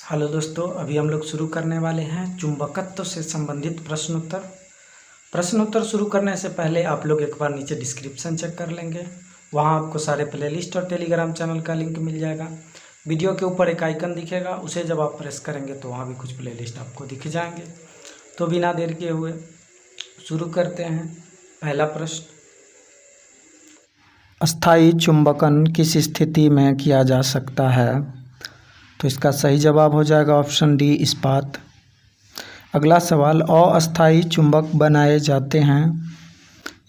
Hello दोस्तों, अभी हम लोग शुरू करने वाले हैं चुंबकत्व से संबंधित प्रश्नोत्तर शुरू करने से पहले आप लोग एक बार नीचे डिस्क्रिप्शन चेक कर लेंगे। वहां आपको सारे प्लेलिस्ट और टेलीग्राम चैनल का लिंक मिल जाएगा। वीडियो के ऊपर एक आइकन दिखेगा, उसे जब आप प्रेस करेंगे तो वहां भी कुछ प्लेलिस्ट आपको दिख जाएंगे। तो बिना देर किए हुए शुरू करते हैं। पहला प्रश्न, अस्थायी चुंबकन किस स्थिति में किया जा सकता है? तो इसका सही जवाब हो जाएगा ऑप्शन डी, इस्पात। अगला सवाल, अस्थायी चुंबक बनाए जाते हैं।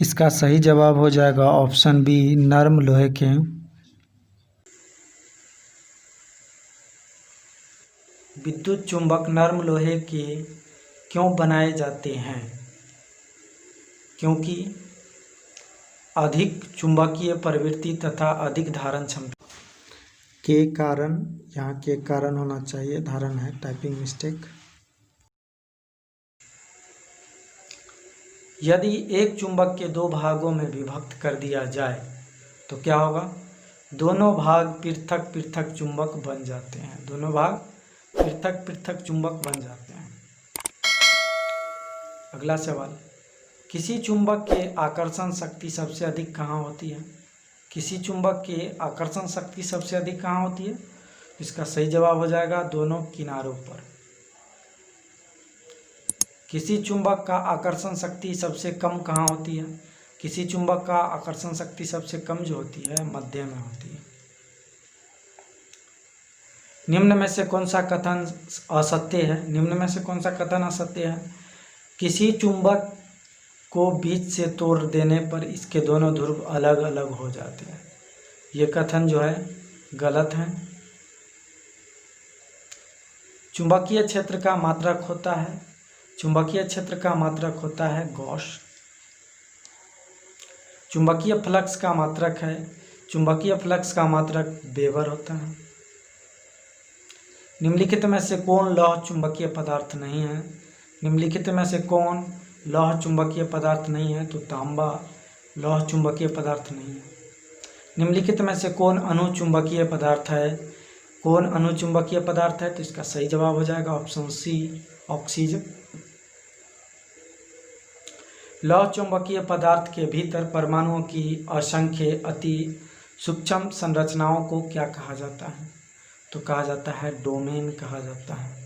इसका सही जवाब हो जाएगा ऑप्शन बी, नरम लोहे के। विद्युत चुंबक नरम लोहे के क्यों बनाए जाते हैं? क्योंकि अधिक चुंबकीय प्रवृत्ति तथा अधिक धारण क्षमता के कारण, यहाँ के कारण होना चाहिए, धारण है, टाइपिंग मिस्टेक। यदि एक चुंबक के दो भागों में विभक्त कर दिया जाए तो क्या होगा? दोनों भाग पृथक पृथक चुंबक बन जाते हैं। दोनों भाग पृथक पृथक चुंबक बन जाते हैं। अगला सवाल, किसी चुंबक के आकर्षण शक्ति सबसे अधिक कहाँ होती है? किसी चुंबक के आकर्षण शक्ति सबसे अधिक कहाँ होती है? इसका सही जवाब हो जाएगा दोनों किनारों पर। किसी चुंबक का आकर्षण शक्ति सबसे कम कहाँ होती है? किसी चुंबक का आकर्षण शक्ति सबसे कम जो होती है, मध्य में होती है। निम्न में से कौन सा कथन असत्य है? निम्न में से कौन सा कथन असत्य है? किसी चुंबक को बीच से तोड़ देने पर इसके दोनों ध्रुव अलग अलग हो जाते हैं। ये कथन जो है गलत है। चुंबकीय क्षेत्र का मात्रक होता है, चुंबकीय क्षेत्र का मात्रक होता है गॉस। चुंबकीय फ्लक्स का मात्रक है, चुंबकीय फ्लक्स का मात्रक वेबर होता है। निम्नलिखित में से कौन लौह चुंबकीय पदार्थ नहीं है? निम्नलिखित में से कौन लौह चुंबकीय पदार्थ नहीं है? तो तांबा लौह चुंबकीय पदार्थ नहीं है। निम्नलिखित में से कौन अणुचुंबकीय पदार्थ है? कौन अणुचुंबकीय पदार्थ है? तो इसका सही जवाब हो जाएगा ऑप्शन सी, ऑक्सीजन। लौह चुंबकीय पदार्थ के भीतर परमाणुओं की असंख्य अति सूक्ष्म संरचनाओं को क्या कहा जाता है? तो कहा जाता है डोमेन कहा जाता है।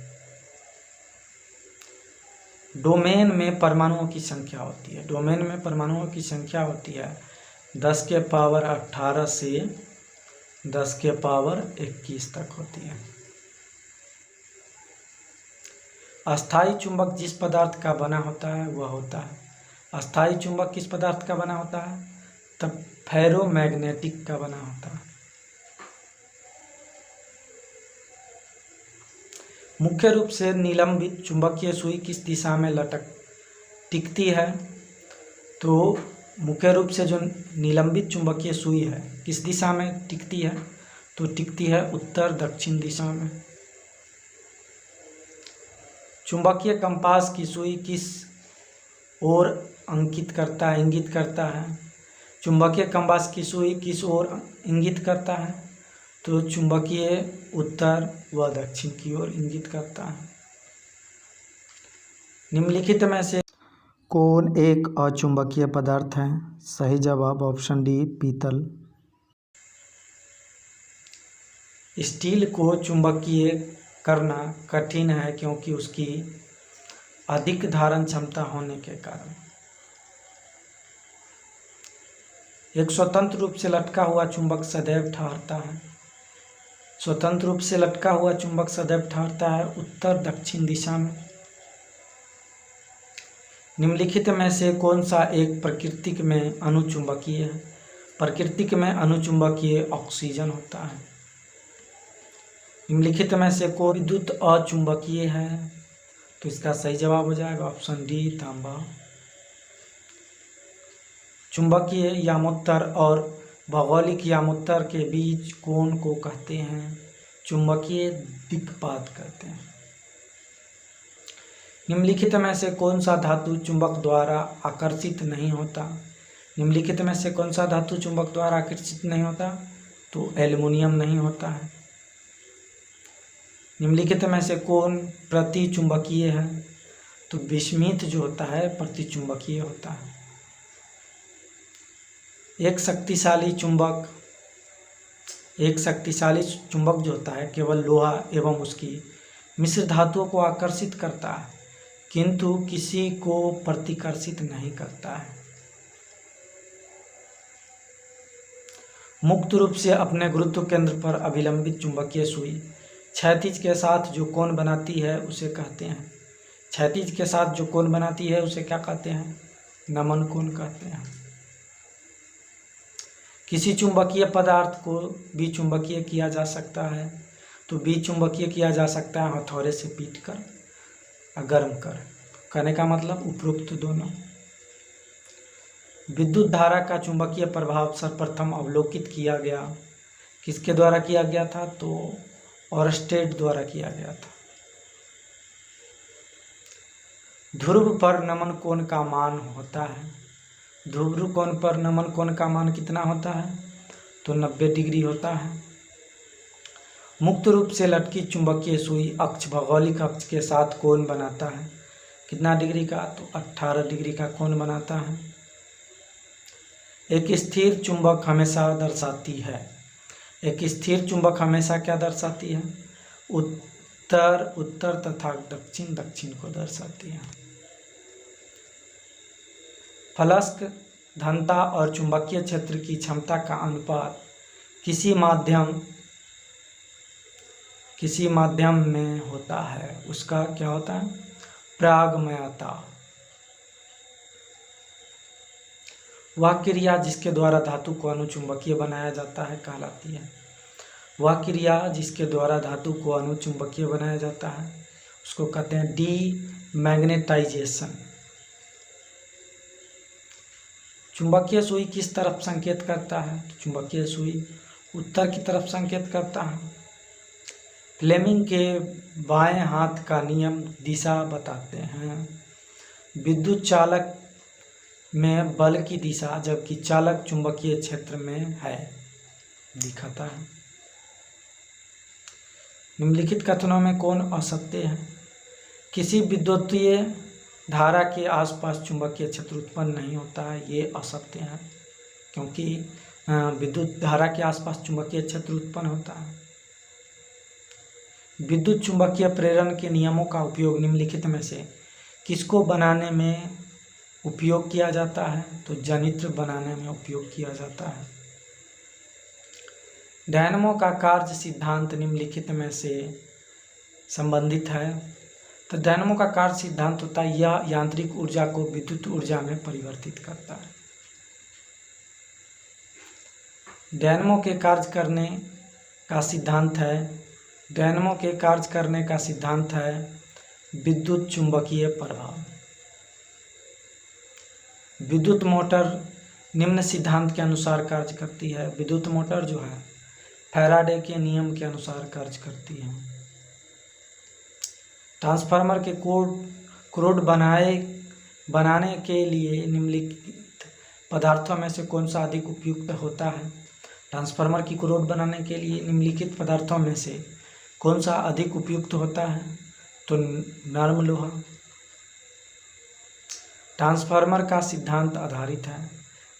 डोमेन में परमाणुओं की संख्या होती है, डोमेन में परमाणुओं की संख्या होती है 10 के पावर 18 से 10 के पावर 21 तक होती है। अस्थायी चुंबक जिस पदार्थ का बना होता है वह होता है, अस्थायी चुंबक किस पदार्थ का बना होता है? तब फेरोमैग्नेटिक का बना होता है। मुख्य रूप से निलंबित चुंबकीय सुई किस दिशा में टिकती है? तो मुख्य रूप से जो निलंबित चुंबकीय सुई है किस दिशा में टिकती है? तो टिकती है उत्तर दक्षिण दिशा में। चुंबकीय कंपास की सुई किस ओर इंगित करता है? चुंबकीय कंपास की सुई किस ओर इंगित करता है? तो चुंबकीय उत्तर व दक्षिण की ओर इंगित करता है। निम्नलिखित में से कौन एक अचुंबकीय पदार्थ है? सही जवाब ऑप्शन डी, पीतल। स्टील को चुंबकीय करना कठिन है क्योंकि उसकी अधिक धारण क्षमता होने के कारण। एक स्वतंत्र रूप से लटका हुआ चुंबक सदैव ठहरता है, स्वतंत्र रूप से लटका हुआ चुंबक सदैव ठहरता है उत्तर दक्षिण दिशा में। निम्नलिखित में से कौन सा एक प्राकृतिक में अणुचुंबकीय है? प्राकृतिक में अणुचुंबकीय ऑक्सीजन होता है। निम्नलिखित में से कौन विद्युत अचुंबकीय है? तो इसका सही जवाब हो जाएगा ऑप्शन डी, तांबा। चुंबकीय यामोत्तर और भौगोलिक यामोत्तर के बीच कोण को कहते हैं? चुंबकीय दिक्पात कहते हैं। निम्नलिखित में से कौन सा धातु चुंबक द्वारा आकर्षित नहीं होता? निम्नलिखित में से कौन सा धातु चुंबक द्वारा आकर्षित नहीं होता? तो एल्युमिनियम नहीं होता है। निम्नलिखित में से कौन प्रतिचुंबकीय है? तो बिस्मिथ जो होता है प्रतिचुंबकीय होता है। एक शक्तिशाली चुंबक जो होता है केवल लोहा एवं उसकी मिश्र धातुओं को आकर्षित करता है, किंतु किसी को प्रतिकर्षित नहीं करता है। मुक्त रूप से अपने गुरुत्व केंद्र पर अभिलंबित चुंबकीय सुई क्षैतिज के साथ जो कोण बनाती है उसे कहते हैं, क्षैतिज के साथ जो कोण बनाती है उसे क्या कहते हैं? नमन कोण कहते हैं। किसी चुंबकीय पदार्थ को विचुंबकीय किया जा सकता है, तो विचुंबकीय किया जा सकता है हथौड़े से पीट कर, गर्म कर। कहने का मतलब उपरोक्त दोनों। विद्युत धारा का चुंबकीय प्रभाव सर्वप्रथम अवलोकित किया गया, किसके द्वारा किया गया था? तो ऑरस्टेड द्वारा किया गया था। ध्रुव पर नमन कोण का मान होता है, ध्रुव कोण पर नमन कोण का मान कितना होता है? तो 90 डिग्री होता है। मुक्त रूप से लटकी चुंबकीय सुई अक्ष भौगोलिक अक्ष के साथ कोण बनाता है, कितना डिग्री का? तो 18 डिग्री का कोण बनाता है। एक स्थिर चुंबक हमेशा दर्शाती है, एक स्थिर चुंबक हमेशा क्या दर्शाती है? उत्तर तथा दक्षिण को दर्शाती है। फलस्क घनता और चुंबकीय क्षेत्र की क्षमता का अनुपात किसी माध्यम में होता है, उसका क्या होता है? प्रागम्यता। वह क्रिया जिसके द्वारा धातु को अनुचुंबकीय बनाया जाता है कहलाती है, वह क्रिया जिसके द्वारा धातु को अनुचुंबकीय बनाया जाता है उसको कहते हैं डीमैग्नेटाइजेशन। चुंबकीय सुई किस तरफ संकेत करता है? चुंबकीय सुई उत्तर की तरफ संकेत करता है। फ्लेमिंग के बाएं हाथ का नियम दिशा बताते हैं। विद्युत चालक में बल की दिशा जबकि चालक चुंबकीय क्षेत्र में है दिखाता है। निम्नलिखित कथनों में कौन असत्य है? किसी विद्युतीय धारा के आसपास चुंबकीय क्षेत्र उत्पन्न नहीं होता है, ये असत्य है, क्योंकि विद्युत धारा के आसपास चुंबकीय क्षेत्र उत्पन्न होता है। विद्युत चुंबकीय प्रेरण के नियमों का उपयोग निम्नलिखित में से किसको बनाने में उपयोग किया जाता है? तो जनित्र बनाने में उपयोग किया जाता है। डायनमो का कार्य सिद्धांत निम्नलिखित में से संबंधित है। तो डायनमो का कार्य सिद्धांत होता है यह यांत्रिक ऊर्जा को विद्युत ऊर्जा में परिवर्तित करता है। डायनमो के कार्य करने का सिद्धांत है, डायनमो के कार्य करने का सिद्धांत है विद्युत चुंबकीय प्रभाव। विद्युत मोटर निम्न सिद्धांत के अनुसार कार्य करती है। विद्युत मोटर जो है फैराडे के नियम के अनुसार कार्य करती है। ट्रांसफार्मर के क्रोड बनाने के लिए निम्नलिखित पदार्थों में से कौन सा अधिक उपयुक्त होता है? ट्रांसफार्मर की क्रोड बनाने के लिए निम्नलिखित पदार्थों में से कौन सा अधिक उपयुक्त होता है? तो नर्म लोहा। ट्रांसफार्मर का सिद्धांत आधारित है,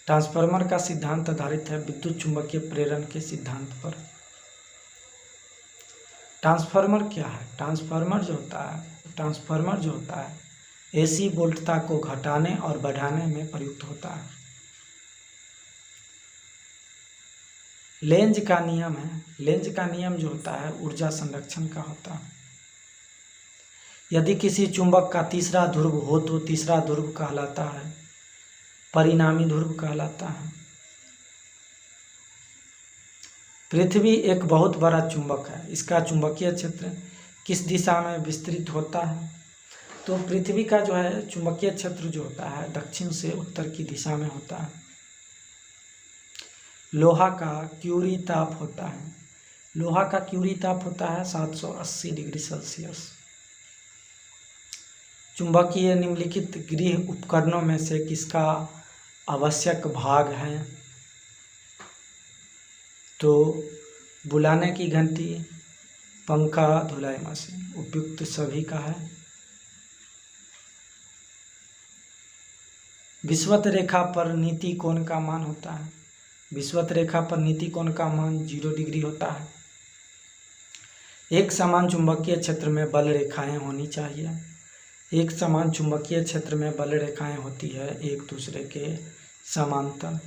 ट्रांसफार्मर का सिद्धांत आधारित है विद्युत चुंबकीय प्रेरण के सिद्धांत पर। ट्रांसफार्मर क्या है? ट्रांसफार्मर जो होता है एसी वोल्टता को घटाने और बढ़ाने में प्रयुक्त होता है। लेंज का नियम है, लेंज का नियम जो होता है ऊर्जा संरक्षण का होता है। यदि किसी चुंबक का तीसरा ध्रुव हो तो तीसरा ध्रुव कहलाता है परिणामी ध्रुव कहलाता है। पृथ्वी एक बहुत बड़ा चुंबक है, इसका चुंबकीय क्षेत्र किस दिशा में विस्तृत होता है? तो पृथ्वी का जो है चुंबकीय क्षेत्र जो होता है दक्षिण से उत्तर की दिशा में होता है। लोहा का क्यूरी ताप होता है, लोहा का क्यूरी ताप होता है 780 डिग्री सेल्सियस। चुंबकीय निम्नलिखित गृह उपकरणों में से किसका आवश्यक भाग है? तो बुलाने की घंटी, पंखा, धुलाई मशीन। उपयुक्त सभी का है। विषुवत रेखा पर नीति कोण का मान होता है। विषुवत रेखा पर नीति कोण का मान 0 डिग्री होता है। एक समान चुंबकीय क्षेत्र में बल रेखाएं होनी चाहिए। एक समान चुंबकीय क्षेत्र में बल रेखाएं होती है एक दूसरे के समांतर।